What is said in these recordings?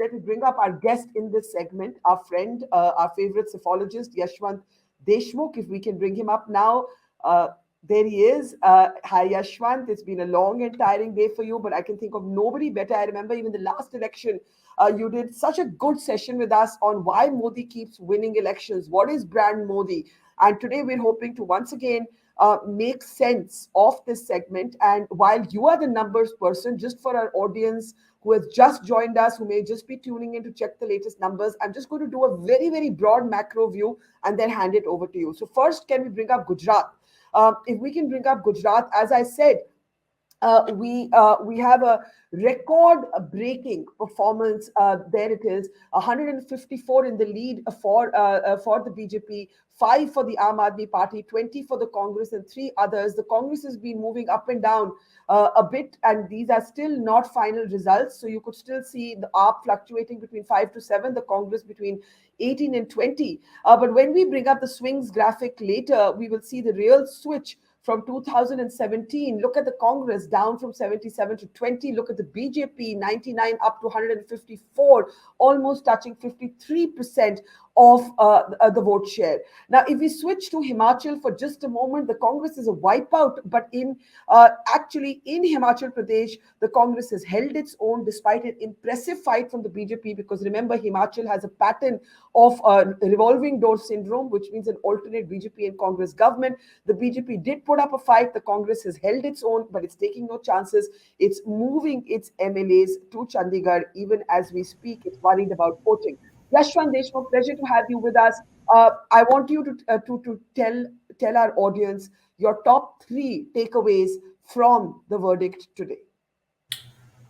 let me bring up our guest in this segment, our friend, our favorite psephologist, Yashwant Deshmukh. If we can bring him up now. Uh, there he is. Hi, Yashwant. It's been a long and tiring day for you, but I can think of nobody better. I remember even the last election, you did such a good session with us on why Modi keeps winning elections. What is brand Modi? And today we're hoping to once again make sense of this segment. And while you are the numbers person, just for our audience who has just joined us, who may just be tuning in to check the latest numbers, I'm just going to do a very, very broad macro view and then hand it over to you. So first, can we bring up Gujarat? If we can bring up Gujarat, as I said, we have a record-breaking performance. There it is, 154 in the lead for the BJP, 5 for the Aam Aadmi Party, 20 for the Congress, and 3 others. The Congress has been moving up and down a bit, and these are still not final results. So you could still see the AAP fluctuating between 5 to 7, the Congress between 18 and 20. But when we bring up the swings graphic later, we will see the real switch from 2017. Look at the Congress down from 77 to 20. Look at the BJP 99 up to 154, almost touching 53% of the vote share. Now, if we switch to Himachal for just a moment, the Congress is a wipeout, but actually in Himachal Pradesh, the Congress has held its own despite an impressive fight from the BJP, because remember, Himachal has a pattern of revolving door syndrome, which means an alternate BJP and Congress government. The BJP did put up a fight. The Congress has held its own, but it's taking no chances. It's moving its MLAs to Chandigarh. Even as we speak, it's worried about voting. Yashwant Deshmukh, pleasure to have you with us. I want you to tell our audience your top 3 takeaways from the verdict today.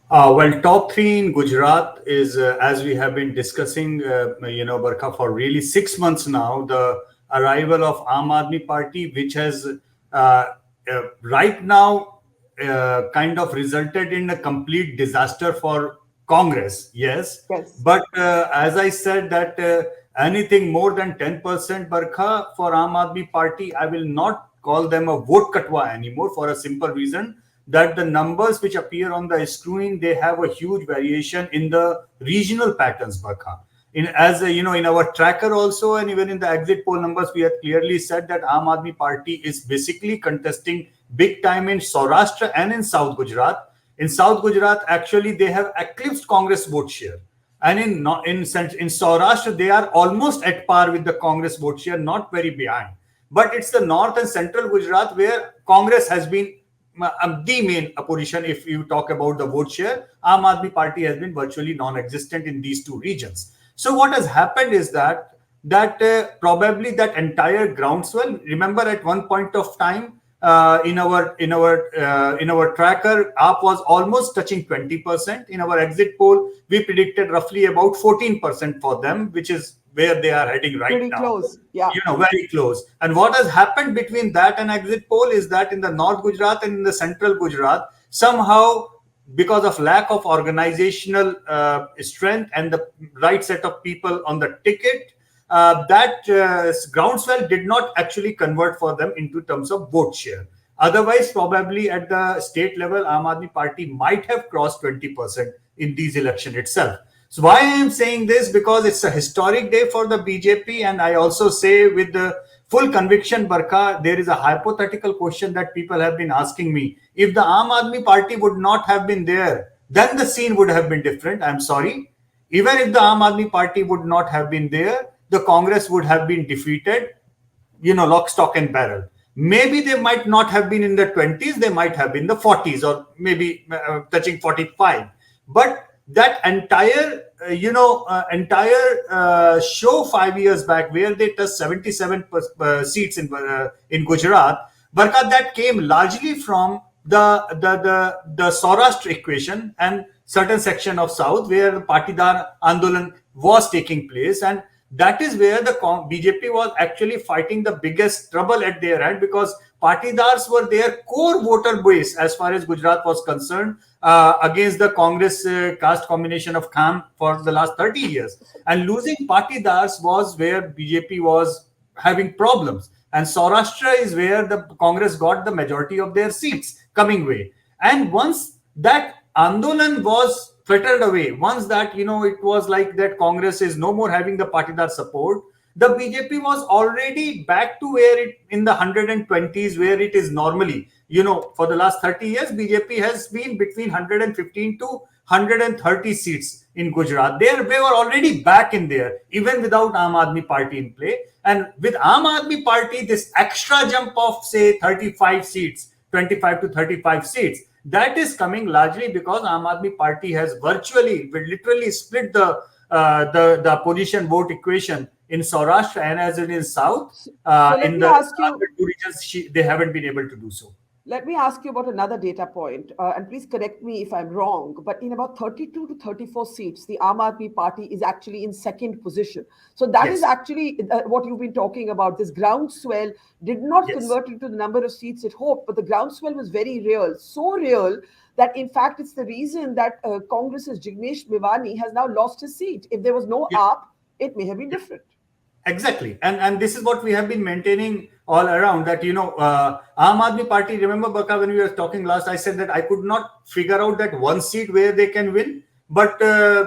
Well, top 3 in Gujarat is, as we have been discussing, Barkha, for really 6 months now, the arrival of Aam Aadmi Party, which has right now kind of resulted in a complete disaster for Congress. Yes. But as I said, that anything more than 10%, Barkha, for Aam Aadmi Party, I will not call them a vote katwa anymore, for a simple reason that the numbers which appear on the screen, they have a huge variation in the regional patterns, Barkha. In our tracker also, and even in the exit poll numbers, we have clearly said that Aam Aadmi Party is basically contesting big time in Saurashtra and in South Gujarat. In South Gujarat, actually, they have eclipsed Congress vote share. And in Saurashtra, they are almost at par with the Congress vote share, not very behind. But it's the North and Central Gujarat where Congress has been the main opposition. If you talk about the vote share, Aam Aadmi Party has been virtually non-existent in these 2 regions. So what has happened is that probably that entire groundswell. Remember, at one point of time, in our tracker, AAP was almost touching 20%. In our exit poll, we predicted roughly about 14% for them, which is where they are heading right Pretty now. Close. Yeah. Very close. And what has happened between that and exit poll is that in the North Gujarat and in the Central Gujarat, somehow, because of lack of organizational strength and the right set of people on the ticket, that groundswell did not actually convert for them into terms of vote share. Otherwise, probably at the state level, Aam Aadmi Party might have crossed 20% in these elections itself. So why I am saying this? Because it's a historic day for the BJP, and I also say with the full conviction, Barkha, there is a hypothetical question that people have been asking me. If the Aam Aadmi Party would not have been there, then the scene would have been different. I'm sorry. Even if the Aam Aadmi Party would not have been there, the Congress would have been defeated, lock, stock and barrel. Maybe they might not have been in the 20s, they might have been in the 40s or maybe touching 45. But that entire show 5 years back, where they touched 77 seats in Gujarat, Barkha, that came largely from the Saurashtra equation and certain section of South where the Patidar Andolan was taking place, and that is where the BJP was actually fighting the biggest trouble at their end, because Patidars were their core voter base as far as Gujarat was concerned, against the Congress caste combination of Kham for the last 30 years. And losing Patidars was where BJP was having problems. And Saurashtra is where the Congress got the majority of their seats coming way. And once that Andolan was fettered away. Once that, it was like that Congress is no more having the partidar support, the BJP was already back to where it in the 120s, where it is normally. For the last 30 years, BJP has been between 115 to 130 seats in Gujarat. They were already back in there, even without Aam Aadmi Party in play. And with Aam Aadmi Party, this extra jump of, say, 35 seats, 25 to 35 seats, that is coming largely because Aam Aadmi Party has literally split the position vote equation in Saurashtra and as in South. So let In me the ask you. other two regions, they haven't been able to do so. Let me ask you about another data point, and please correct me if I'm wrong, but in about 32 to 34 seats, the Aam Aadmi Party is actually in second position. So that is Yes. actually what you've been talking about. This groundswell did not Yes. convert into the number of seats it hoped, but the groundswell was very real, so real that in fact it's the reason that Congress's Jignesh Mevani has now lost his seat. If there was no Yeah. AAP, it may have been Yeah. different. Exactly, and this is what we have been maintaining all around, that Aam Aadmi Party. Remember, Barkha, when we were talking last, I said that I could not figure out that one seat where they can win, but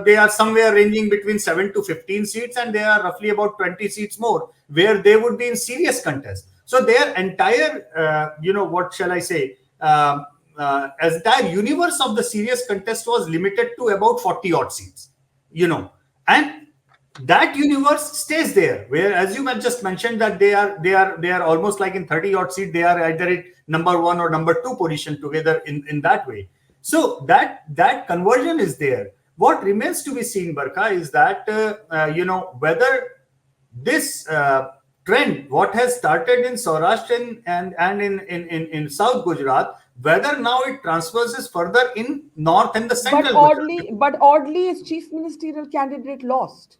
they are somewhere ranging between 7 to 15 seats, and they are roughly about 20 seats more where they would be in serious contest. So their entire, what shall I say, entire universe of the serious contest was limited to about 40 odd seats, and that universe stays there, where, as you just mentioned, that they are almost like in 30 odd seat, they are either at number one or number two position together in that way. So that conversion is there. What remains to be seen, Barkha, is that whether this trend, what has started in Saurashtra and in South Gujarat, whether now it transfers further in North and the But Central Gujarat. oddly, but oddly, its chief ministerial candidate lost.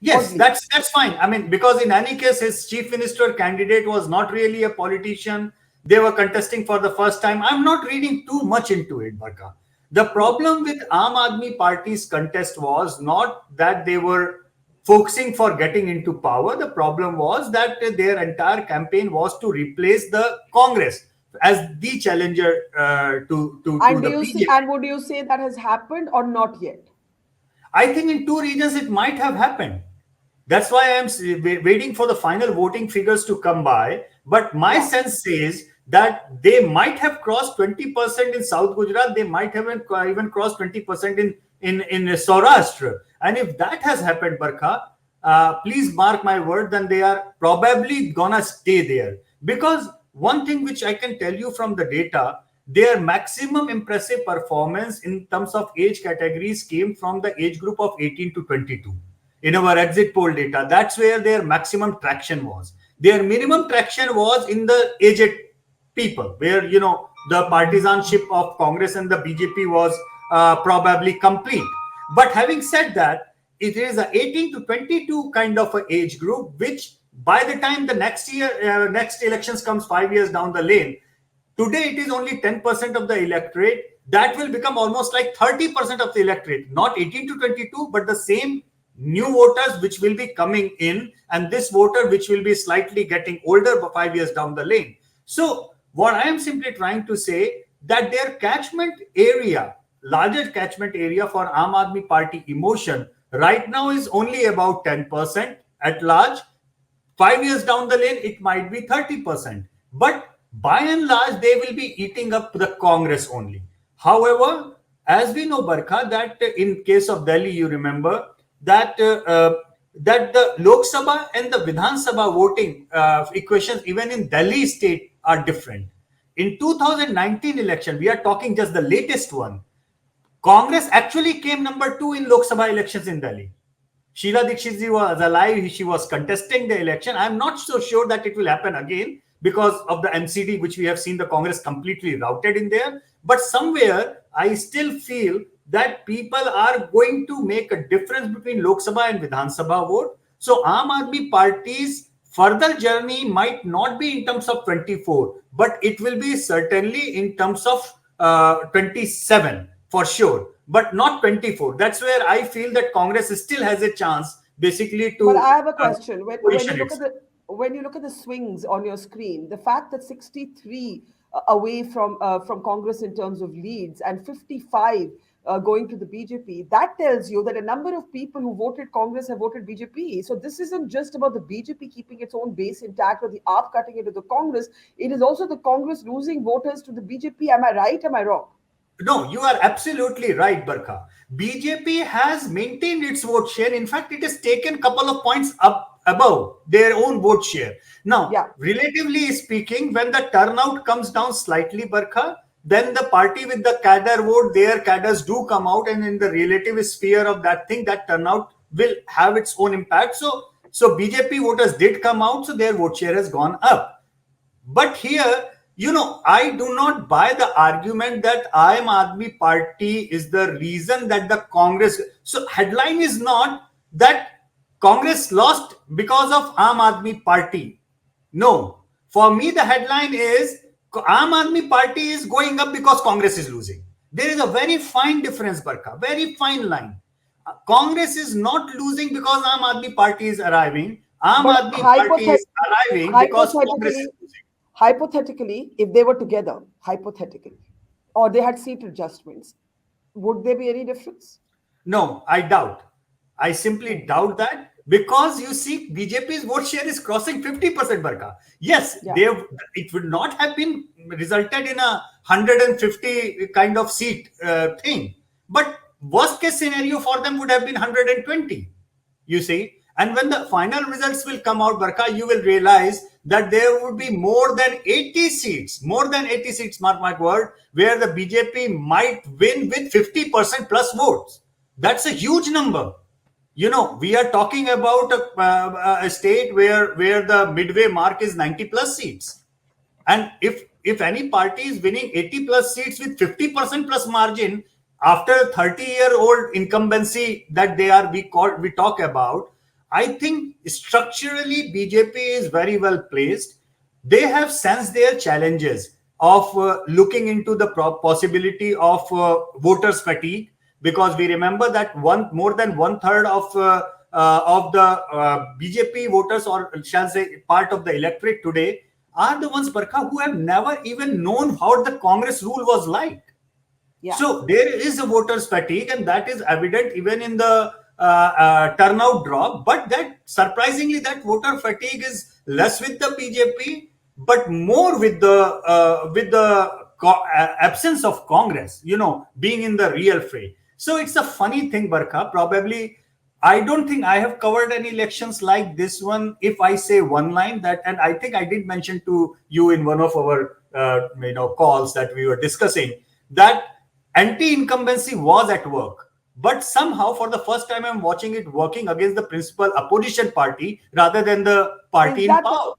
Yes, Oddly. that's fine. I mean, because in any case, his chief minister candidate was not really a politician. They were contesting for the first time. I'm not reading too much into it, Barkha. The problem with Aam Aadmi Party's contest was not that they were focusing for getting into power. The problem was that their entire campaign was to replace the Congress as the challenger to And do the you see? BJP. And would you say that has happened or not yet? I think in two regions it might have happened. That's why I'm waiting for the final voting figures to come by. But my Yeah. sense says that they might have crossed 20% in South Gujarat. They might have even crossed 20% in Saurashtra. And if that has happened, Barkha, please mark my word, then they are probably gonna stay there. Because one thing which I can tell you from the data, their maximum impressive performance in terms of age categories came from the age group of 18 to 22 in our exit poll data. That's where their maximum traction was. Their minimum traction was in the aged people, where the partisanship of Congress and the BJP was probably complete. But having said that, it is a 18 to 22 kind of a age group, which by the time the next elections comes 5 years down the lane, today it is only 10% of the electorate. That will become almost like 30% of the electorate, not 18 to 22, but the same new voters which will be coming in, and this voter which will be slightly getting older 5 years down the lane. So what I am simply trying to say, that their catchment area, larger catchment area for Aam Aadmi Party emotion right now is only about 10% at large. 5 years down the lane, it might be 30%. But by and large, they will be eating up the Congress only. However, as we know, Barkha, that in case of Delhi, you remember that that the Lok Sabha and the Vidhan Sabha voting equations, even in Delhi state, are different. In 2019 election, we are talking just the latest one. Congress actually came number two in Lok Sabha elections in Delhi. Sheila Dikshit ji was alive. She was contesting the election. I'm not so sure that it will happen again because of the MCD, which we have seen the Congress completely routed in there. But somewhere, I still feel that people are going to make a difference between Lok Sabha and Vidhan Sabha vote. So Aam Aadmi Party's further journey might not be in terms of 24, but it will be certainly in terms of 27 for sure, but not 24. That's where I feel that Congress still has a chance, basically, But to I have a question. When you position look at itself. the swings on your screen, the fact that 63 away from Congress in terms of leads and 55 going to the BJP. That tells you that a number of people who voted Congress have voted BJP. So this isn't just about the BJP keeping its own base intact or the AAP cutting into the Congress. It is also the Congress losing voters to the BJP. Am I right? Am I wrong? No, you are absolutely right, Barkha. BJP has maintained its vote share. In fact, it has taken a couple of points up above their own vote share. Now, Yeah. relatively speaking, when the turnout comes down slightly, Barkha, then the party with the cadre vote, their cadres do come out, and in the relative sphere of that thing, that turnout will have its own impact. So BJP voters did come out, so their vote share has gone up. But here, I do not buy the argument that Aam Aadmi Party is the reason that the Congress. So, headline is not that Congress lost because of Aam Aadmi Party. No. For me, the headline is Aam Aadmi Party is going up because Congress is losing. There is a very fine difference, Barkha, very fine line. Congress is not losing because Aam Aadmi Party is arriving. Aam But Aadmi Party is arriving because Congress is hypothetically, losing. hypothetically, if they were together, hypothetically, or they had seat adjustments, would there be any difference? No, I doubt. I simply Hmm. doubt that because you see, BJP's vote share is crossing 50%, Barka. Yes, Yeah. it would not have been resulted in a 150 kind of seat thing. But worst case scenario for them would have been 120, you see. And when the final results will come out, Barka, you will realize that there would be more than 80 seats, mark my word, where the BJP might win with 50% plus votes. That's a huge number. We are talking about a state where the midway mark is 90 plus seats. And if any party is winning 80 plus seats with 50% plus margin after 30-year-old incumbency that we talk about, I think structurally BJP is very well placed. They have sensed their challenges of looking into the possibility of voters fatigue, because we remember that more than one third of the BJP voters, or shall say part of the electorate today, are the ones, Barkha, who have never even known how the Congress rule was like. Yeah. So there is a voters fatigue, and that is evident even in the turnout drop. But that surprisingly, that voter fatigue is less with the BJP, but more with the absence of Congress. Being in the real fray. So it's a funny thing, Barkha. Probably, I don't think I have covered any elections like this one. If I say one line that, and I think I did mention to you in one of our calls that we were discussing, that anti-incumbency was at work. But somehow, for the first time, I'm watching it working against the principal opposition party rather than the Is party in that the power.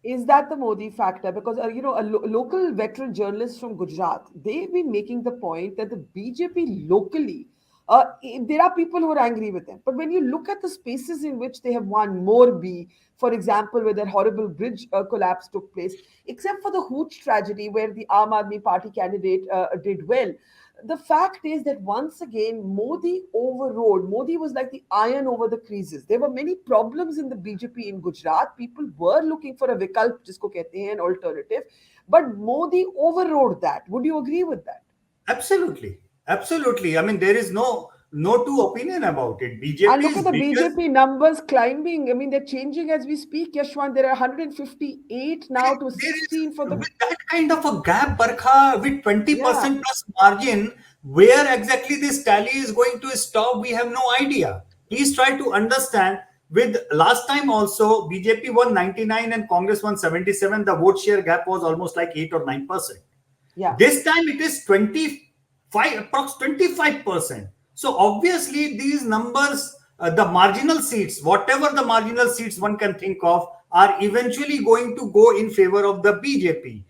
is that the Modi factor? Because local veteran journalist from Gujarat, they've been making the point that the BJP locally, there are people who are angry with them. But when you look at the spaces in which they have won, Morbi, for example, where that horrible bridge collapse took place, except for the Hooch tragedy where the Aam Aadmi Party candidate did well, the fact is that once again, Modi overrode. Modi was like the iron over the creases. There were many problems in the BJP in Gujarat. People were looking for a vikalp, jisko kehte hain, an alternative. But Modi overrode that. Would you agree with that? Absolutely, absolutely. I mean, there is no two opinion about it. And look at BJP's the biggest. BJP numbers climbing. I mean, they're changing as we speak, Yashwant. There are 158 now to There is, 16 for the. with that kind of a gap, Barkha, with Yeah. 20% plus margin, where exactly this tally is going to stop, we have no idea. Please try to understand. With last time also, BJP won 99 and Congress won 77. The vote share gap was almost like 8 or 9%. Yeah. This time it is 25, approx 25%. So obviously these numbers, the marginal seats, whatever the marginal seats one can think of, are eventually going to go in favor of the BJP.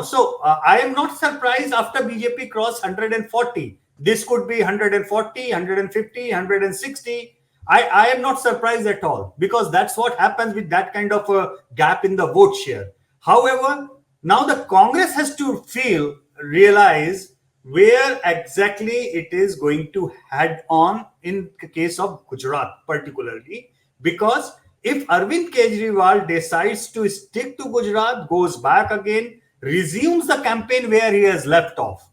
So I am not surprised after BJP crossed 140. This could be 140, 150, 160. I am not surprised at all, because that's what happens with that kind of a gap in the vote share. However, now the Congress has to realize where exactly it is going to head on in the case of Gujarat, particularly, because if Arvind Kejriwal decides to stick to Gujarat, goes back again, resumes the campaign where he has left off,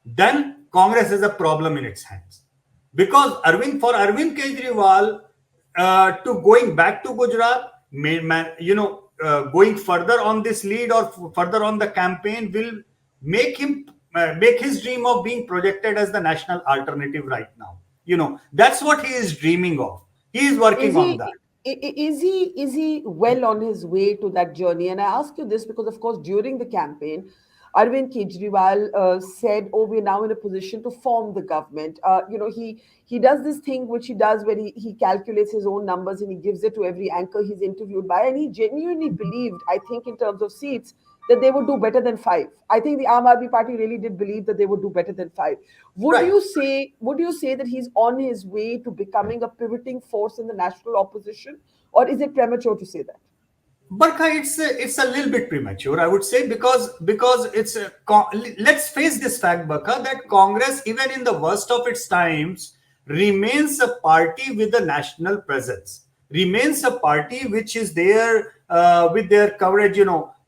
then Congress has a problem in its hands. Because Arvind Kejriwal to going back to Gujarat, going further on this lead or further on the campaign will make him make his dream of being projected as the national alternative right now. That's what he is dreaming of. He is Is working on he that. is he well on his way to that journey? And I ask you this because, of course, during the campaign, Arvind Kejriwal said, "Oh, we're now in a position to form the government." He does this thing which he does where he calculates his own numbers and he gives it to every anchor he's interviewed by, and he genuinely believed, I think, in terms of seats, that they would do better than five. I think the Aam Aadmi Party really did believe that they would do better than five. Would Right. you say would you say that he's on his way to becoming a pivoting force in the national opposition, or is it premature to say that? Barkha, it's a little bit premature, I would say, because let's face this fact, Barkha, that Congress, even in the worst of its times, remains a party with a national presence, remains a party which is there with their coverage.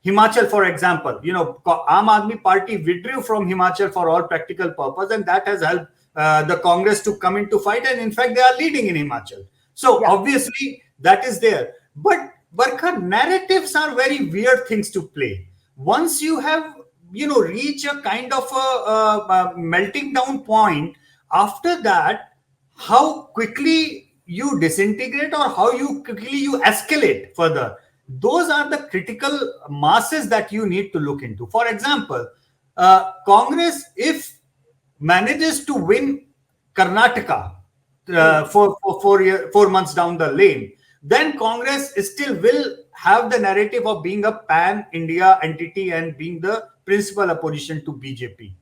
Himachal, for example, Aam Aadmi Party withdrew from Himachal for all practical purpose, and that has helped the Congress to come into fight, and in fact, they are leading in Himachal. So Yeah. obviously, that is there, but Barkha, narratives are very weird things to play. Once you have, reach a kind of a melting down point, after that, how quickly you disintegrate or how you quickly you escalate further. Those are the critical masses that you need to look into. For example, Congress, if manages to win Karnataka for 4 months down the lane, then Congress still will have the narrative of being a pan India entity and being the principal opposition to BJP.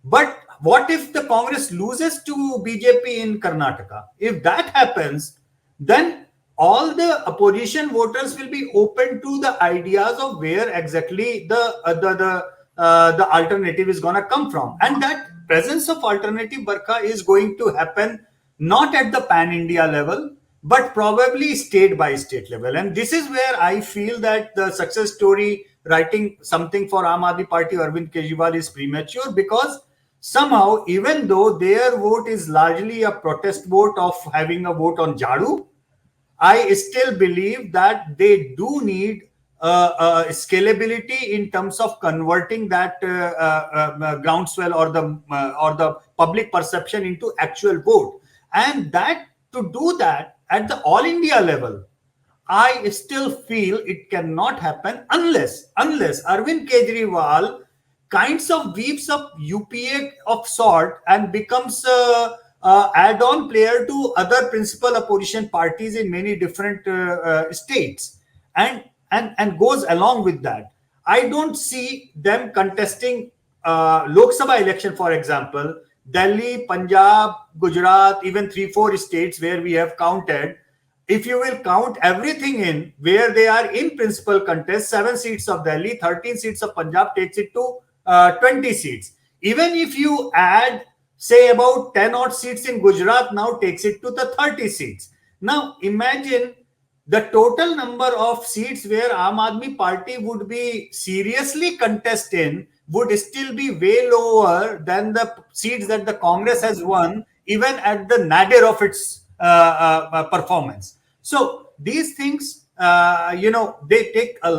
But what if the Congress loses to BJP in Karnataka? If that happens, then all the opposition voters will be open to the ideas of where exactly the alternative is going to come from, and that presence of alternative, Barkha, is going to happen not at the pan India level, but probably state by state level. And this is where I feel that the success story writing something for Aam Aadmi Party, Arvind Kejriwal, is premature, because somehow, even though their vote is largely a protest vote of having a vote on Jadu, I still believe that they do need scalability in terms of converting that groundswell or the public perception into actual vote, and that to do that at the all India level, I still feel it cannot happen unless Arvind Kejriwal kinds of weaves up UPA of sort and becomes a add-on player to other principal opposition parties in many different states, and goes along with that. I don't see them contesting Lok Sabha election, for example, Delhi, Punjab, Gujarat, even 3-4 states where we have counted. If you will count everything in where they are in principal contest, 7 seats of Delhi, 13 seats of Punjab takes it to 20 seats. Even if you add, say, about 10 odd seats in Gujarat, now takes it to the 30 seats. Now imagine the total number of seats where Aam Aadmi Party would be seriously contest in would still be way lower than the seats that the Congress has won, even at the nadir of its performance. So these things, they take a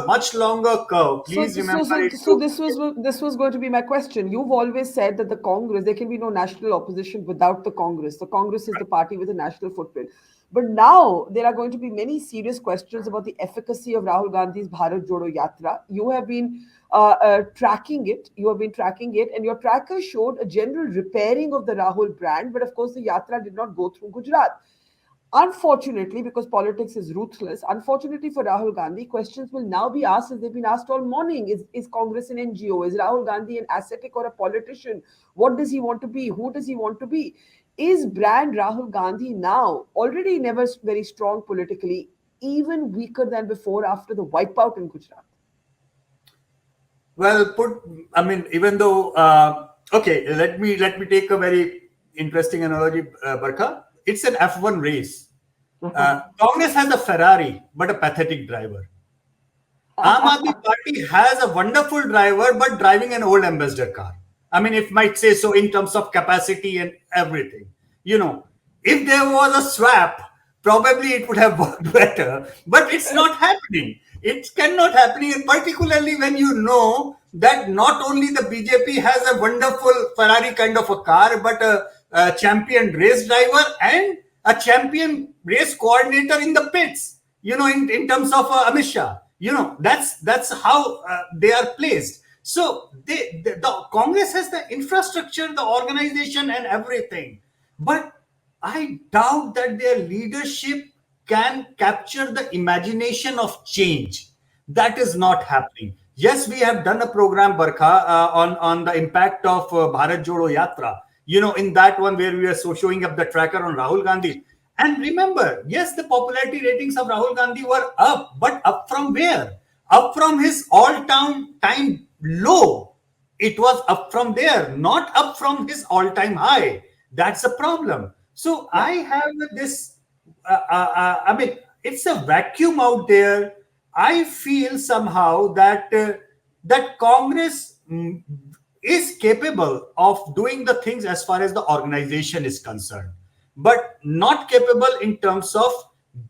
much longer curve. So, Please so, remember so, it. so this was going to be my question. You've always said that the Congress, there can be no national opposition without the Congress. The Congress is the party with a national footprint. But now there are going to be many serious questions about the efficacy of Rahul Gandhi's Bharat Jodo Yatra. You have been tracking it. You have been tracking it, and your tracker showed a general repairing of the Rahul brand. But of course, the Yatra did not go through Gujarat. Unfortunately, because politics is ruthless, unfortunately for Rahul Gandhi, questions will now be asked as they've been asked all morning. Is Congress an NGO? Is Rahul Gandhi an ascetic or a politician? What does he want to be? Who does he want to be? Is brand Rahul Gandhi now, already never very strong politically, even weaker than before after the wipeout in Gujarat? Well put. I mean, even though okay, let me take a very interesting analogy, Barkha. It's an F1 race. Congress has a Ferrari, but a pathetic driver. Aam Aadmi Party has a wonderful driver, but driving an old ambassador car. I mean, if might say so in terms of capacity and everything. You know, if there was a swap, probably it would have worked better. But it's not happening. It cannot happen, and particularly when you know that not only the BJP has a wonderful Ferrari kind of a car, but a champion race driver and a champion race coordinator in the pits. You know, in terms of Amit Shah. You know, that's how they are placed. So the Congress has the infrastructure, the organization, and everything, but I doubt that their leadership can capture the imagination of change. That is not happening. Yes, we have done a program, Barkha, on the impact of Bharat Jodo Yatra. You know, in that one where we are so showing up the tracker on Rahul Gandhi. And remember, yes, the popularity ratings of Rahul Gandhi were up, but up from where? Up from his all-time low. It was up from there, not up from his all-time high. That's a problem. So Yeah. I have this. I mean, it's a vacuum out there. I feel somehow that that Congress is capable of doing the things as far as the organization is concerned, but not capable in terms of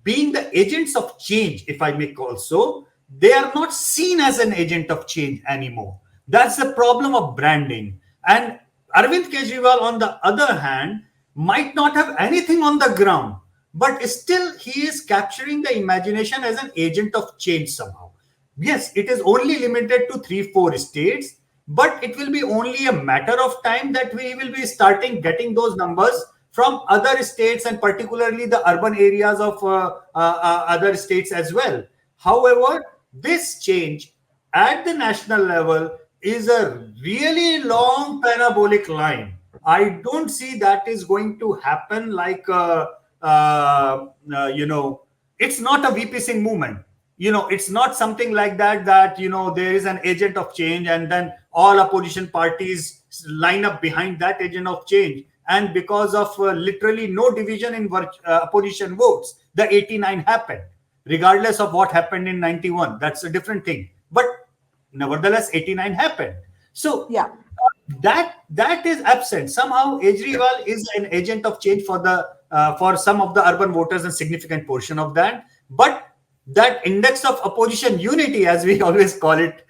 being the agents of change, if I may call so. They are not seen as an agent of change anymore. That's the problem of branding. And Arvind Kejriwal, on the other hand, might not have anything on the ground, but still he is capturing the imagination as an agent of change somehow. Yes, it is only limited to 3, 4 states, but it will be only a matter of time that we will be starting getting those numbers from other states, and particularly the urban areas of other states as well. However, this change at the national level is a really long parabolic line. I don't see that is going to happen like, you know, it's not a VP Singh movement. You know, it's not something like that, that, you know, there is an agent of change and then all opposition parties line up behind that agent of change. And because of literally no division in opposition votes, the 89 happened, regardless of what happened in 91. That's a different thing. But nevertheless, 89 happened. So Yeah. that is absent. Somehow, Kejriwal is an agent of change for some of the urban voters and significant portion of that. But that index of opposition unity, as we always call it,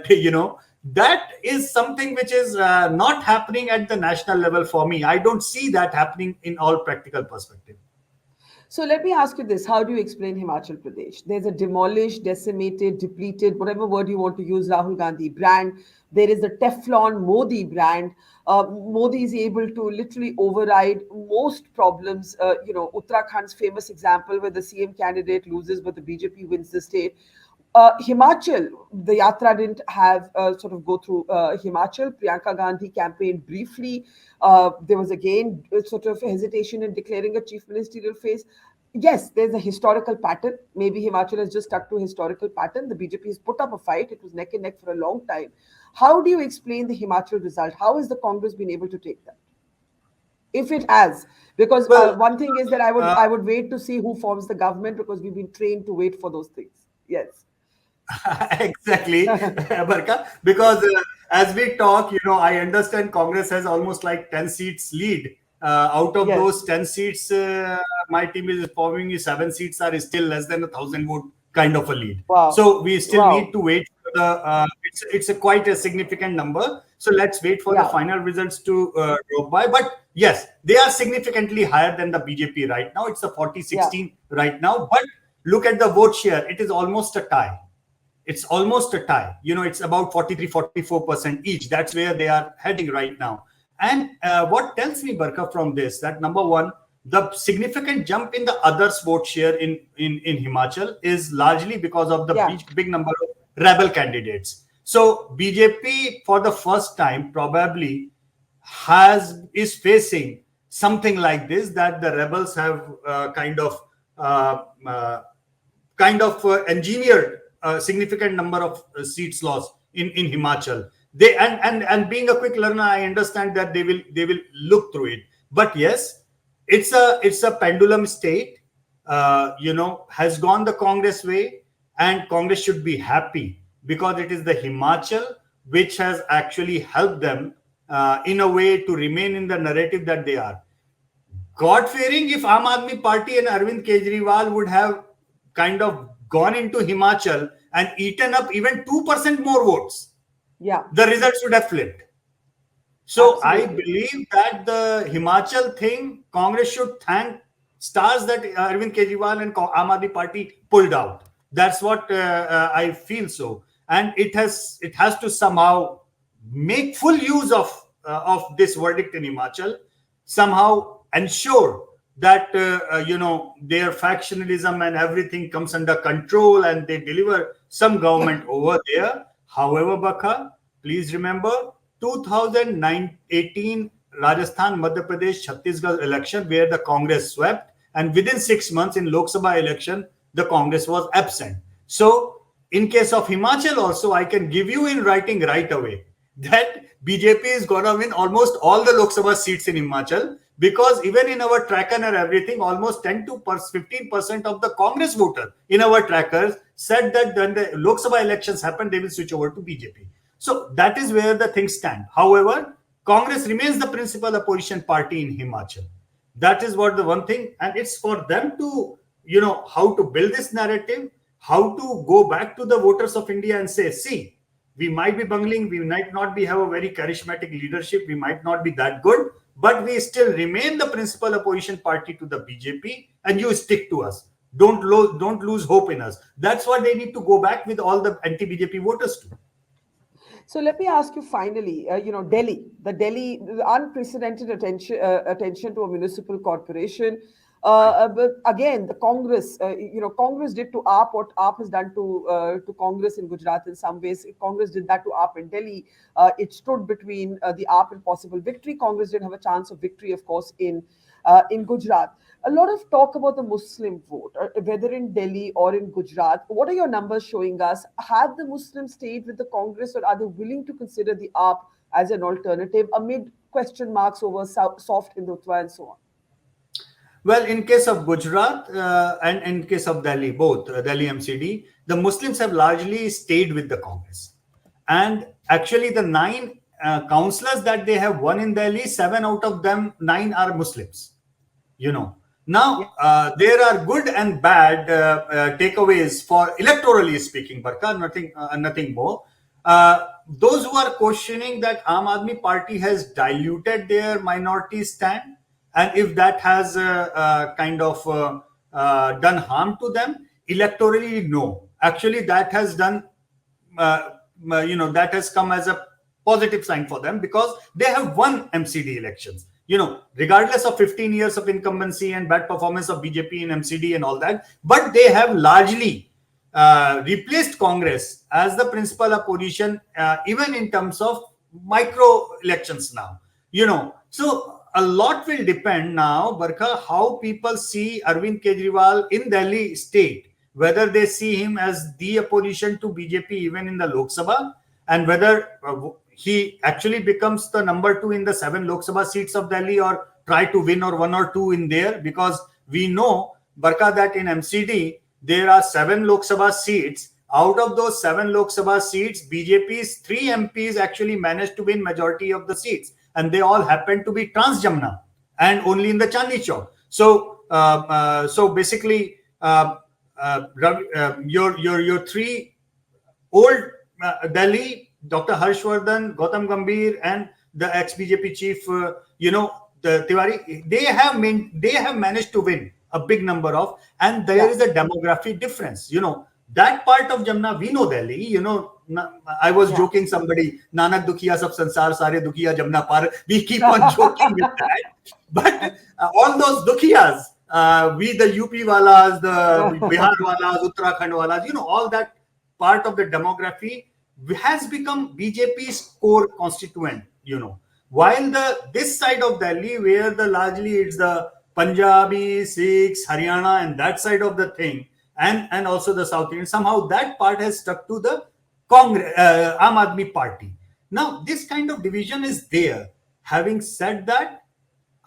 you know, that is something which is not happening at the national level for me. I don't see that happening in all practical perspective. So let me ask you this. How do you explain Himachal Pradesh? There's a demolished, decimated, depleted, whatever word you want to use, Rahul Gandhi brand. There is a Teflon Modi brand. Modi is able to literally override most problems. Uttarakhand's famous example where the CM candidate loses, but the BJP wins the state. Himachal, the Yatra didn't have sort of go through Himachal. Priyanka Gandhi campaigned briefly. There was again sort of hesitation in declaring a chief ministerial phase. Yes, there's a historical pattern. Maybe Himachal has just stuck to a historical pattern. The BJP has put up a fight. It was neck and neck for a long time. How do you explain the Himachal result? How has the Congress been able to take that? If it has, because Well, one thing is that I would uh, I would wait to see who forms the government because we've been trained to wait for those things. Yes. exactly, Barka. Because as we talk, you know, I understand Congress has almost like 10 seats lead. Out of Yes. those 10 seats, my team is informing me 7 seats are still less than 1,000 vote kind of a lead. Wow. So we still need Wow. to wait for the. It's a quite a significant number. So let's wait for the Yeah. final results to drop by. But yes, they are significantly higher than the BJP right now. It's a forty Yeah. sixteen right now. But look at the vote share; it is almost a tie. It's almost a tie. You know, it's about 43, 44% each. That's where they are heading right now. And what tells me, Barka, from this, that number one, the significant jump in the others vote share in Himachal is largely because of the Yeah. big number of rebel candidates. So BJP, for the first time, probably is facing something like this, that the rebels have uh, uh, engineered a significant number of seats lost in Himachal. They and being a quick learner, I understand that they will look through it. But yes, it's a pendulum state. You know, has gone the Congress way, and Congress should be happy because it is the Himachal which has actually helped them in a way to remain in the narrative that they are. God fearing, if Aam Aadmi Party and Arvind Kejriwal would have kind of gone into Himachal and eaten up even 2% more votes, Yeah, the results would have flipped. So I absolutely. believe that the Himachal thing, Congress should thank stars that Arvind Kejriwal and Aam Aadmi Party pulled out. That's what I feel so, and it has to somehow make full use of this verdict in Himachal, somehow ensure that their factionalism and everything comes under control and they deliver some government over there. However, Bakha, please remember 2018 Rajasthan, Madhya Pradesh, Chhattisgarh election where the Congress swept, and within 6 months in Lok Sabha election, the Congress was absent. So, in case of Himachal also, I can give you in writing right away that BJP is going to win almost all the Lok Sabha seats in Himachal, because even in our tracker and everything, almost 10 to 15% of the Congress voter in our trackers said that when the Lok Sabha elections happen, they will switch over to BJP. So that is where the things stand. However, Congress remains the principal opposition party in Himachal. That is what the one thing, and it's for them to, how to build this narrative, how to go back to the voters of India and say, see, we might be bungling, we might not be have a very charismatic leadership, we might not be that good, but we still remain the principal opposition party to the BJP, and you stick to us. Don't lose hope in us. That's what they need to go back with all the anti-BJP voters to. So let me ask you finally, Delhi, the unprecedented attention to a municipal corporation. But again, the Congress, Congress did to AAP what AAP has done to Congress in Gujarat in some ways. Congress did that to AAP in Delhi. It stood between the AAP and possible victory. Congress didn't have a chance of victory, of course, in Gujarat. A lot of talk about the Muslim vote, whether in Delhi or in Gujarat. What are your numbers showing us? Have the Muslims stayed with the Congress, or are they willing to consider the AAP as an alternative amid question marks over soft Hindutva and so on? Well, in case of Gujarat and in case of Delhi, both Delhi MCD, the Muslims have largely stayed with the Congress. And actually, the 9 councillors that they have won in Delhi, 7 out of them, 9 are Muslims. Now, there are good and bad takeaways for electorally speaking, Barkha, nothing more. Those who are questioning that Aam Aadmi Party has diluted their minority stand, and if that has kind of done harm to them, electorally, no. Actually, that has done, that has come as a positive sign for them, because they have won MCD elections. Regardless of 15 years of incumbency and bad performance of BJP in MCD and all that, but they have largely replaced Congress as the principal opposition, even in terms of micro elections now. So a lot will depend now, Barkha, how people see Arvind Kejriwal in Delhi state, whether they see him as the opposition to BJP even in the Lok Sabha, and whether he actually becomes the number 2 in the 7 Lok Sabha seats of Delhi, or try to win or 1 or 2 in there, because we know, Barkha, that in MCD, there are 7 Lok Sabha seats. Out of those 7 Lok Sabha seats, BJP's 3 MPs actually managed to win majority of the seats, and they all happen to be Trans Jamna and only in the Chandni Chowk. So basically, your 3 old Delhi, Dr. Harshvardhan, Gautam Gambhir, and the ex-BJP chief, the Tiwari, they have managed to win a big number of, and there is a demographic difference. That part of Jamna, we know Delhi. I was joking somebody, Nanak Dukhiya Sab Sansar Sare Dukhiya Jamna Par. We keep on joking with that. But all those Dukhiyas, we the UP walas, the Bihar walas, Uttarakhand walas, all that part of the demography has become BJP's core constituent. While this side of Delhi, where largely it's the Punjabi, Sikhs, Haryana, and that side of the thing, and also the South Indian, somehow that part has stuck to the Congress, Aam Aadmi Party. Now, this kind of division is there. Having said that,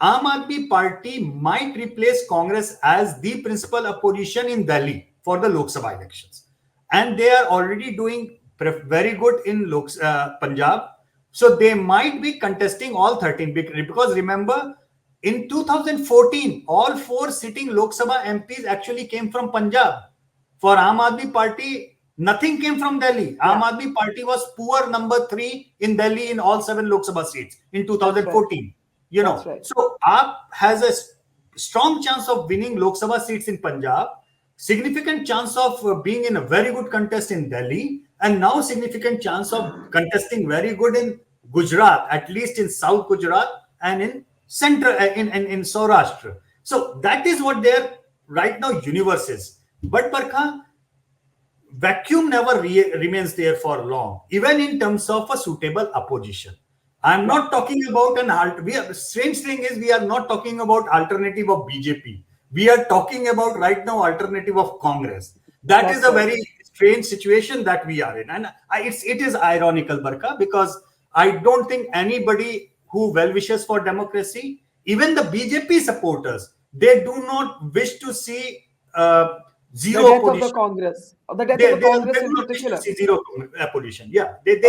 Aam Aadmi Party might replace Congress as the principal opposition in Delhi for the Lok Sabha elections. And they are already doing very good in Punjab. So they might be contesting all 13 because remember, in 2014, all 4 sitting Lok Sabha MPs actually came from Punjab. For Aam Aadmi Party, nothing came from Delhi. Aam Yeah, Aadmi Party was poor number 3 in Delhi in all 7 Lok Sabha seats in that's right. 2014. That's right. So AAP has a strong chance of winning Lok Sabha seats in Punjab, significant chance of being in a very good contest in Delhi, and now significant chance of contesting very good in Gujarat, at least in South Gujarat and in central in Saurashtra. So that is what their right now universe is. But Barkha, vacuum never remains there for long, even in terms of a suitable opposition. I'm Yeah, not talking about strange thing is we are not talking about alternative of BJP. We are talking about right now alternative of Congress. That is that's a right. very strange situation that we are in, and it is ironical, Barka, because I don't think anybody who well wishes for democracy, even the BJP supporters, they do not wish to see The zero death of the opposition. Congress, or the death of they, the they, Congress they do in not wish to particular. see zero opposition. Yeah, Okay.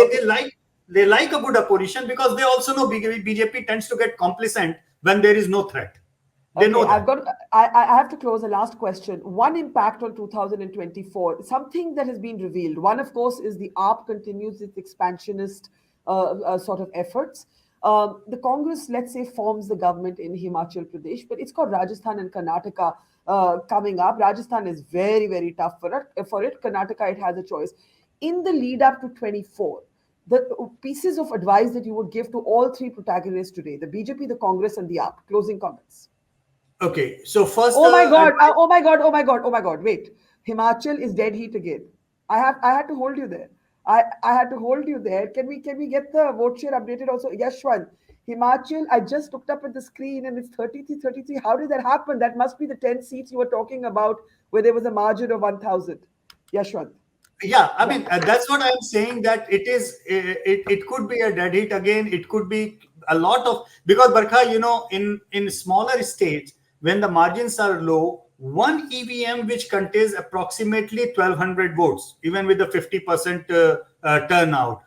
they like a good opposition because they also know BJP tends to get complacent when there is no threat. They Okay, know I've that. got. I have to close. A last question. One impact on 2024. Something that has been revealed. One, of course, is the AAP continues its expansionist sort of efforts. The Congress, let's say, forms the government in Himachal Pradesh, but it's got Rajasthan and Karnataka coming up. Rajasthan is very, very tough for it. Karnataka, it has a choice. In the lead up to 24, the pieces of advice that you would give to all three protagonists today: the BJP, the Congress, and the AAP. Closing comments. Okay, so first Oh my God! advice. Oh my God! Oh my God! Oh my God! Wait, Himachal is dead heat again. I had to hold you there. I had to hold you there. Can we get the vote share updated also? Yashwant, Himachal. I just looked up at the screen and it's 33. How did that happen? That must be the 10 seats you were talking about where there was a margin of 1,000. Yashwant. Yeah, I Yeah. mean that's what I'm saying, that it could be a dead heat again. It could be a lot of, because Barkha, in smaller states when the margins are low, one EVM which contains approximately 1,200 votes, even with the 50% turnout.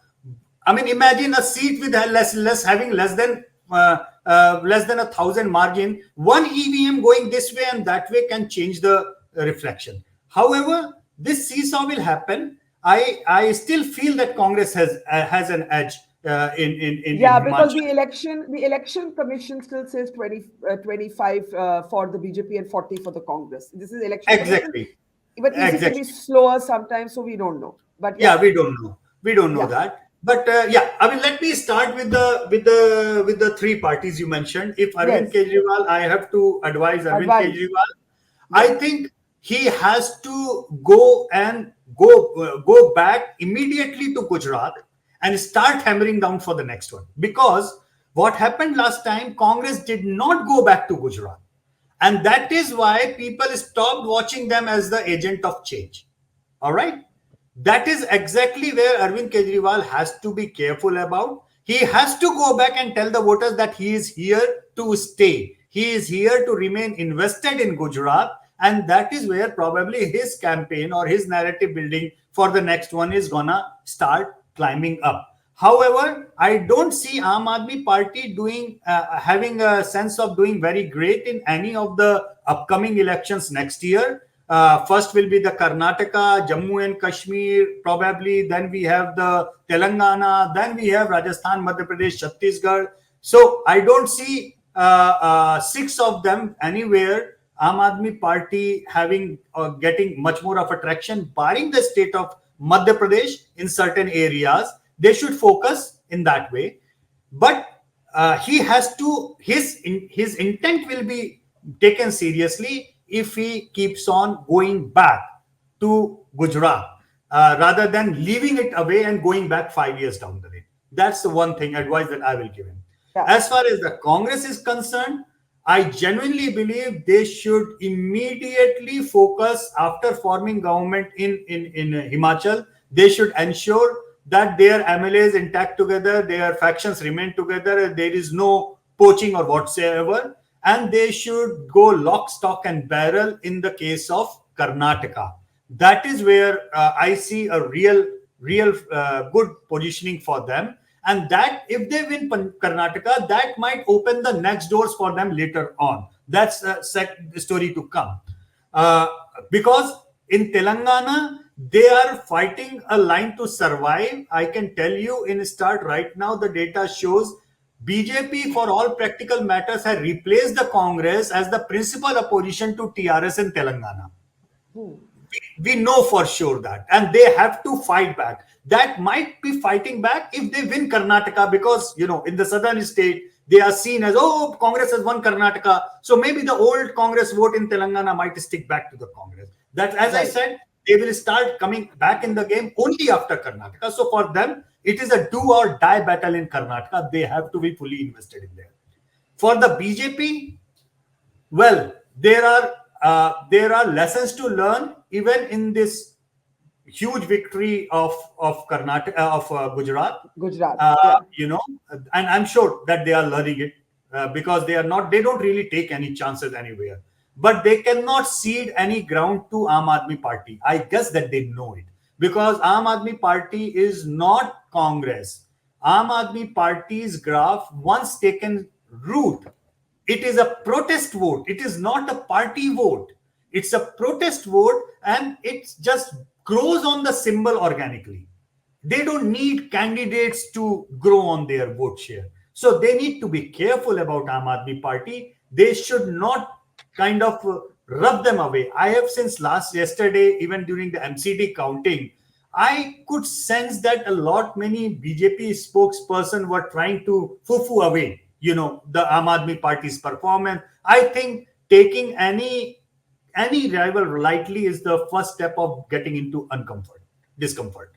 I mean, imagine a seat with having less than 1,000 margin. One EVM going this way and that way can change the reflection. However, this seesaw will happen. I still feel that Congress has an edge in Yeah, because Himachal. the election commission still says 25 for the BJP and 40 for the Congress. This is election commission, Exactly, but EC can be exactly. slower sometimes, so we don't know. But yeah, Yeah, we don't know. We don't know yeah, that. But yeah, I mean, let me start with the three parties you mentioned. If Arvind yes, Kejriwal, I have to advise Arvind advice, Kejriwal. I yes. think he has to go back immediately to Gujarat and start hammering down for the next one. Because what happened last time, Congress did not go back to Gujarat, and that is why people stopped watching them as the agent of change. All right. That is exactly where Arvind Kejriwal has to be careful about. He has to go back and tell the voters that he is here to stay. He is here to remain invested in Gujarat. And that is where probably his campaign or his narrative building for the next one is gonna start climbing up. However, I don't see Aam Aadmi Party having a sense of doing very great in any of the upcoming elections next year. First will be the Karnataka, Jammu and Kashmir, probably. Then we have the Telangana. Then we have Rajasthan, Madhya Pradesh, Chhattisgarh. So I don't see six of them anywhere. Aam Aadmi Party having getting much more of attraction, barring the state of Madhya Pradesh in certain areas. They should focus in that way. But he has to his intent will be taken seriously if he keeps on going back to Gujarat rather than leaving it away and going back 5 years down the lane. That's the one thing advice that I will give him. Yeah. As far as the Congress is concerned, I genuinely believe they should immediately focus after forming government in Himachal. They should ensure that their MLAs intact together, their factions remain together, there is no poaching or whatsoever, and they should go lock, stock, and barrel in the case of Karnataka. That is where I see a real good positioning for them. and that if they win Karnataka, that might open the next doors for them later on. That's a story to come. Uh, because in Telangana, they are fighting a line to survive. I can tell you in start right now, the data shows BJP, for all practical matters, has replaced the Congress as the principal opposition to TRS in Telangana. We know for sure that, and they have to fight back. That might be fighting back if they win Karnataka, because in the southern state they are seen as, oh, Congress has won Karnataka, so maybe the old Congress vote in Telangana might stick back to the Congress. That, as I said, they will start coming back in the game only after Karnataka. So for them, it is a do or die battle in Karnataka. They have to be fully invested in there. For the BJP, well, there are lessons to learn even in this huge victory of Karnataka, of Gujarat. And I'm sure that they are learning it because they don't really take any chances anywhere. But they cannot cede any ground to Aam Aadmi Party. I guess that they know it, because Aam Aadmi Party is not Congress. Aam Aadmi Party's graph, once taken root, it is a protest vote. It is not a party vote. It's a protest vote, and it just grows on the symbol organically. They don't need candidates to grow on their vote share. So they need to be careful about Aam Aadmi Party. They should not kind of rub them away. I have since yesterday, even during the MCD counting, I could sense that many BJP spokesperson were trying to foo away, the Aam Aadmi Party's performance. I think taking any rival lightly is the first step of getting into discomfort.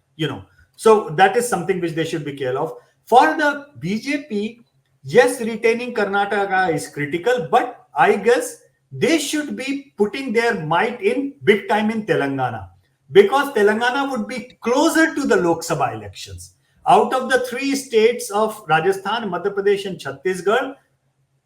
So that is something which they should be careful of. For the BJP, yes, retaining Karnataka is critical, but I guess they should be putting their might in big time in Telangana, because Telangana would be closer to the Lok Sabha elections. Out of the three states of Rajasthan, Madhya Pradesh and Chhattisgarh,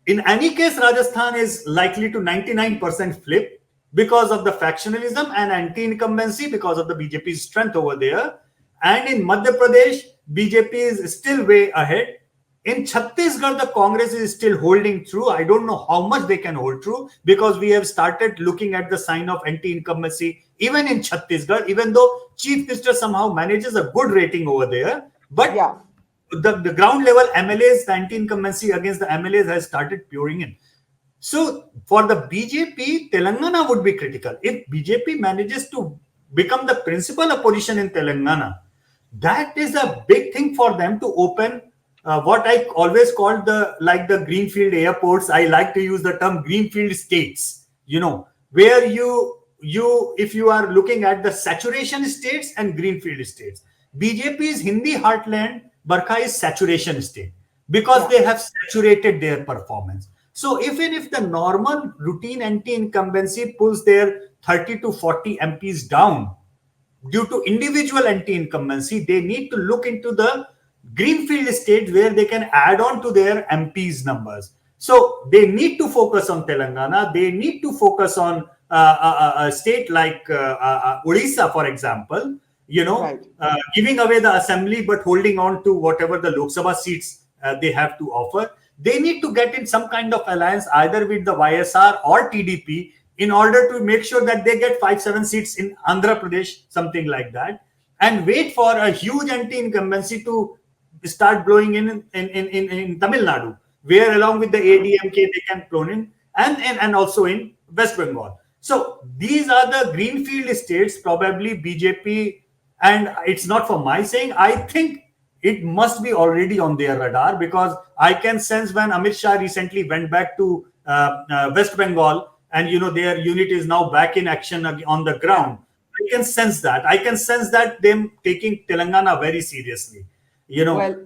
in any case, Rajasthan is likely to 99% flip because of the factionalism and anti-incumbency, because of the BJP's strength over there. And in Madhya Pradesh, BJP is still way ahead. In Chhattisgarh, the Congress is still holding through. I don't know how much they can hold through, because we have started looking at the sign of anti-incumbency even in Chhattisgarh, even though Chief Minister somehow manages a good rating over there. But the ground level MLAs, the anti-incumbency against the MLAs has started pouring in. So for the BJP, Telangana would be critical. If BJP manages to become the principal opposition in Telangana, that is a big thing for them to open what I always called the greenfield airports. I like to use the term greenfield states, where if you are looking at the saturation states and greenfield states. BJP's Hindi heartland, Barkha, is saturation state, because they have saturated their performance. So even if the normal routine anti-incumbency pulls their 30 to 40 MPs down due to individual anti-incumbency, they need to look into the greenfield states where they can add on to their MPs numbers. So they need to focus on Telangana. They need to focus on a state like Odisha, for example, giving away the assembly but holding on to whatever the Lok Sabha seats they have to offer. They need to get in some kind of alliance either with the YSR or TDP in order to make sure that they get 5-7 seats in Andhra Pradesh, something like that, and wait for a huge anti-incumbency to start blowing in Tamil Nadu, where along with the ADMK they can clone in, and also in West Bengal. So these are the greenfield states, probably BJP, and it's not for my saying, I think it must be already on their radar, because I can sense when Amit Shah recently went back to West Bengal, and their unit is now back in action on the ground. I can sense that. I can sense that them taking Telangana very seriously.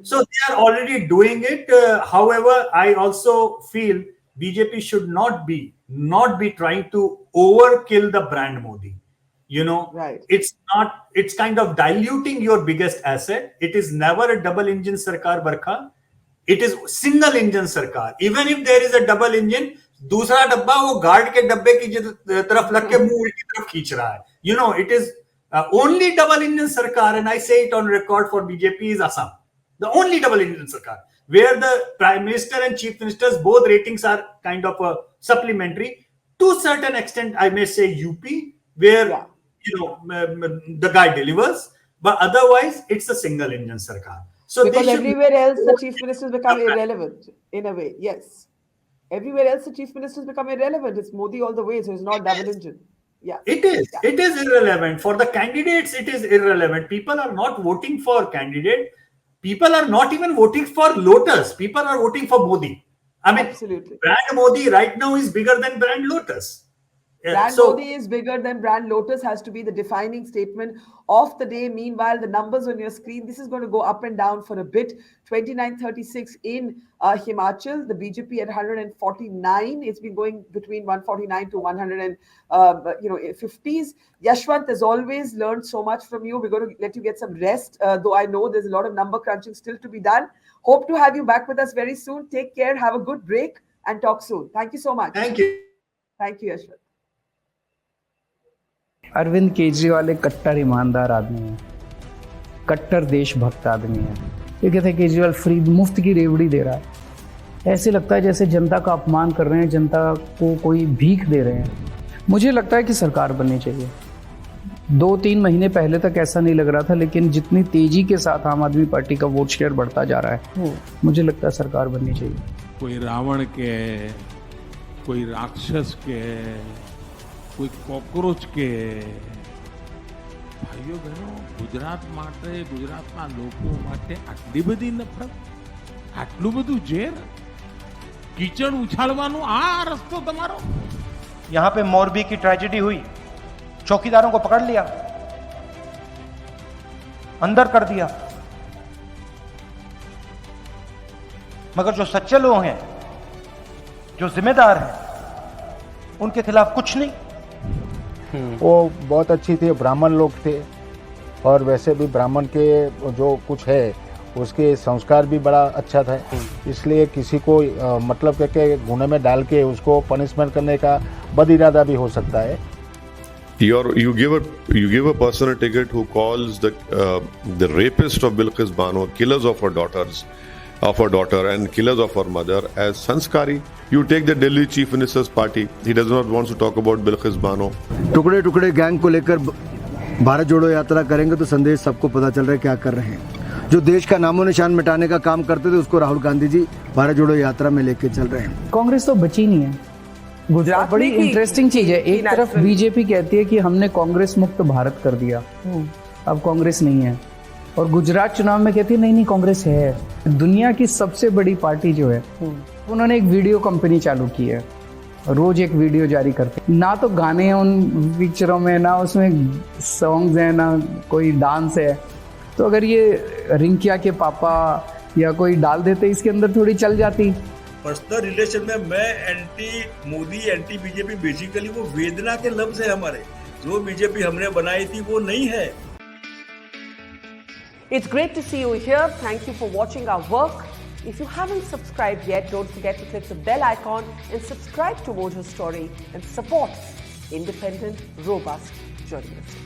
So they are already doing it. However, I also feel BJP should not be trying to overkill the brand Modi. It's kind of diluting your biggest asset. It is never a double engine sarkar, Barkha. It is single engine sarkar. Even if there is a double engine, दूसरा डब्बा वो guard के डब्बे की तरफ लग के मुंह उल्टी तरफ खींच रहा है. It is only double engine sarkar, and I say it on record for BJP is Assam. The only double engine sarkar, where the prime minister and chief ministers both ratings are kind of supplementary to a certain extent. I may say UP, where Yeah. the guy delivers, but otherwise it's a single engine sarkar. So Because they should everywhere else the chief ministers become irrelevant in a way. Yes. Everywhere else the chief ministers become irrelevant. It's Modi all the way, so it's not double engine. Yeah. It is. Yeah. It is irrelevant. For the candidates, it is irrelevant. People are not voting for candidate. People are not even voting for Lotus. People are voting for Modi. I mean, Absolutely. brand Modi right now is bigger than brand Lotus. Brand Modi is bigger than brand Lotus has to be the defining statement of the day. Meanwhile, the numbers on your screen, this is going to go up and down for a bit. 2936 in Himachal, the BJP at 149. It's been going between 149 to 150s. Yashwant, as always, learned so much from you. We're going to let you get some rest, though I know there's a lot of number crunching still to be done. Hope to have you back with us very soon. Take care, have a good break, and talk soon. Thank you so much. Thank you. Thank you, Yashwant. Arvind Kejriwal एक कट्टर ईमानदार आदमी है, कट्टर देशभक्त आदमी है। ये कहते हैं केजरीवाल फ्री मुफ्त की रेवड़ी दे रहा है, ऐसे लगता है जैसे जनता का अपमान कर रहे हैं, जनता को कोई भीख दे रहे हैं। मुझे लगता है कि सरकार बननी चाहिए। 2-3 महीने पहले तक ऐसा नहीं लग रहा था, लेकिन जितनी तेजी के साथ आम आदमी पार्टी का वोट शेयर बढ़ता जा रहा है, मुझे लगता है सरकार बननी चाहिए। कोई रावण के, कोई राक्षस के, કોઈ કોકરોચ કે ભાઈઓ બહેનો ગુજરાત માટે ગુજરાતના લોકો માટે આટલી બધી નફરત, આટલું બધું ઝેર, કીચડ ઉછાળવાનો આ રસ્તો તમારો? यहाँ पे मोरबी की ट्रेजेडी हुई, चौकीदारों को पकड़ लिया, अंदर कर दिया, मगर जो सच्चे लोग हैं, जो जिम्मेदार हैं, उनके खिलाफ कुछ नहीं। वो बहुत अच्छी थी, ब्राह्मण लोग थे, और वैसे भी ब्राह्मण के जो कुछ है उसके संस्कार भी बड़ा अच्छा था, इसलिए किसी को मतलब के गुने में डाल के उसको पनिशमेंट करने का बद इरादा भी हो सकता है। You give a person a ticket who calls the rapist of Bilqis Bano, killers of her daughter and killers of her mother as sanskari. You take the Delhi Chief Minister's party. He does not want to talk about Bilqis Bano. टुकड़े टुकड़े gang को लेकर भारत जोड़ो यात्रा करेंगे तो संदेश सबको पता चल रहा है क्या कर रहे हैं। जो देश का नामो निशान मिटाने का काम करते थे उसको राहुल गांधी जी भारत जोड़ो यात्रा में लेके चल रहे हैं। कांग्रेस तो बची नहीं है। गुजरात बड़ी इंटरेस्टिंग चीज है। एक तरफ बीजेपी कहती है कि हमने कांग्रेस मुक्त भारत कर दिया, अब कांग्रेस नहीं है, और गुजरात चुनाव में कहती है नहीं कांग्रेस है। दुनिया की सबसे बड़ी पार्टी जो है, उन्होंने एक वीडियो कंपनी चालू की है, रोज एक वीडियो जारी करते हैं। ना तो गाने हैं उन पिक्चरों में, ना उसमें सॉन्ग्स हैं, ना कोई डांस है। तो अगर ये रिंकिया के पापा या कोई डाल देते इसके अंदर, थोड़ी चल जाती। पर्सनल रिलेशन में मैं anti Modi, anti BJP, basically वो वेदना के लफ्ज है हमारे। जो बीजेपी हमने बनाई थी वो नहीं है। It's great to see you here. Thank you for watching our work. If you haven't subscribed yet, don't forget to click the bell icon and subscribe to Watch Her Story and support independent, robust journalism.